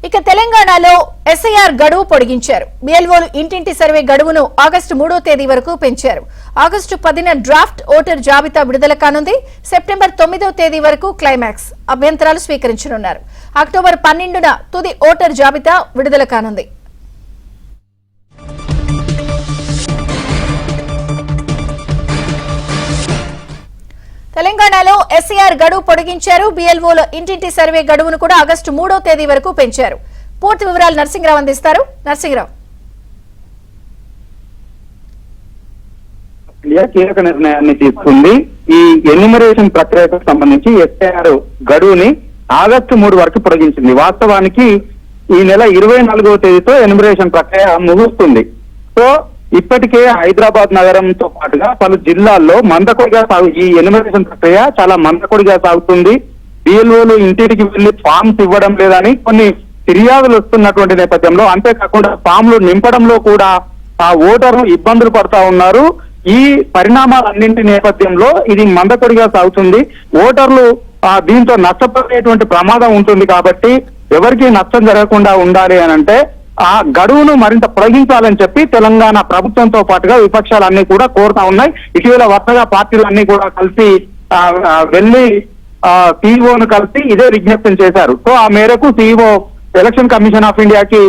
ఇక తెలంగాణలో ఎస్ఐఆర్ గడువు పొడిగించారు. బిఎల్ఓలు ఇంటింటి సర్వే గడువును ఆగస్టు 3వ తేదీ వరకు పెంచారు. ఆగస్టు 10న డ్రాఫ్ట్ ఓటర్ జాబితా విడుదల కానుంది. సెప్టెంబర్ 9వ తేదీ వరకు క్లైమాక్స్ అభ్యంతరాలు స్వీకరించనున్నారు. అక్టోబర్ 12న తుది ఓటర్ జాబితా విడుదల కానుంది. తెలంగాణలో ఎస్ఐఆర్ గడువు పొడిగించారు. బిఎల్ఓల ఇంటింటి సర్వే గడువును కూడా ఆగస్టు 3వ తేదీ వరకు పెంచారు. పూర్తి వివరాలు నరసింహరావు అందిస్తారు. నరసింహరావు, కీలక నిర్ణయాన్ని తీసుకుంది. ఈ ఎన్యూమరేషన్ ప్రక్రియకు సంబంధించి ఎస్ఐఆర్ గడువుని ఆగస్టు 3 వరకు పొడిగించింది. వాస్తవానికి ఈ నెల 24వ తేదీతో ఎన్యూమరేషన్ ప్రక్రియ ముగుస్తుంది. సో ఇప్పటికే హైదరాబాద్ నగరంతో పాటుగా పలు జిల్లాల్లో మందకొడిగా ఈ ఎన్యూమరేషన్ ప్రక్రియ చాలా మందకొడిగా సాగుతుంది. బిఎల్ఓలు ఇంటికి వెళ్లి ఫామ్స్ ఇవ్వడం లేదని కొన్ని ఫిర్యాదులు వస్తున్నటువంటి నేపథ్యంలో, అంతేకాకుండా ఫామ్లు నింపడంలో కూడా ఆ ఓటర్లు ఇబ్బందులు పడతా ఉన్నారు. ఈ పరిణామాలన్నింటి నేపథ్యంలో ఇది మందకొడిగా సాగుతుంది. ఓటర్లు దీంతో నష్టపోయేటువంటి ప్రమాదం ఉంటుంది. కాబట్టి ఎవరికి నష్టం జరగకుండా ఉండాలి అని అంటే ఆ గడువును మరింత పొడిగించాలని చెప్పి తెలంగాణ ప్రభుత్వంతో పాటుగా విపక్షాలన్నీ కూడా కోరుతా ఉన్నాయి. ఇటీవల వరుసగా పార్టీలన్నీ కూడా కలిసి వెళ్లి సిఇఓను కలిసి ఇదే విజ్ఞప్తి చేశారు. సో ఆ మేరకు సిఇఓ ఎలక్షన్ కమిషన్ ఆఫ్ ఇండియాకి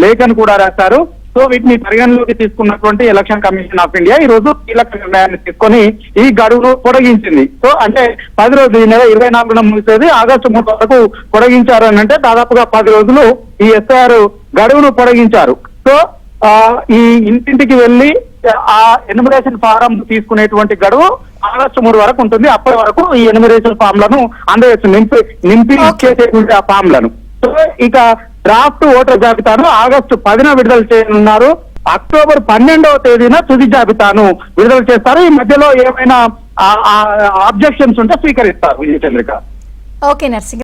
లేఖను కూడా రాశారు. సో వీటిని పరిగణలోకి తీసుకున్నటువంటి ఎలక్షన్ కమిషన్ ఆఫ్ ఇండియా ఈ రోజు కీలక నిర్ణయాన్ని తీసుకొని ఈ గడువును పొడిగించింది. సో అంటే 10 రోజులు, ఈ నెల 24న ముగిసేది ఆగస్టు 3 వరకు పొడిగించారు అని అంటే దాదాపుగా 10 రోజులు ఈ ఎస్ఐఆర్ గడువును పొడిగించారు. సో ఈ ఇంటింటికి వెళ్లి ఆ ఎన్యూమరేషన్ ఫారం తీసుకునేటువంటి గడువు ఆగస్టు 3 వరకు ఉంటుంది. అప్పటి వరకు ఈ ఎన్యూమరేషన్ ఫామ్లను అందజేస్తుంది, నింపి ఇచ్చేసేటువంటి ఆ ఫామ్లను. సో ఇక డ్రాఫ్ట్ ఓటర్ జాబితాను ఆగస్టు 10న విడుదల చేయనున్నారు. అక్టోబర్ 12వ తేదీన తుది జాబితాను విడుదల చేస్తారు. ఈ మధ్యలో ఏమైనా ఆబ్జెక్షన్స్ ఉంటే స్వీకరిస్తారు. విజయచంద్రిక. Okay nursing.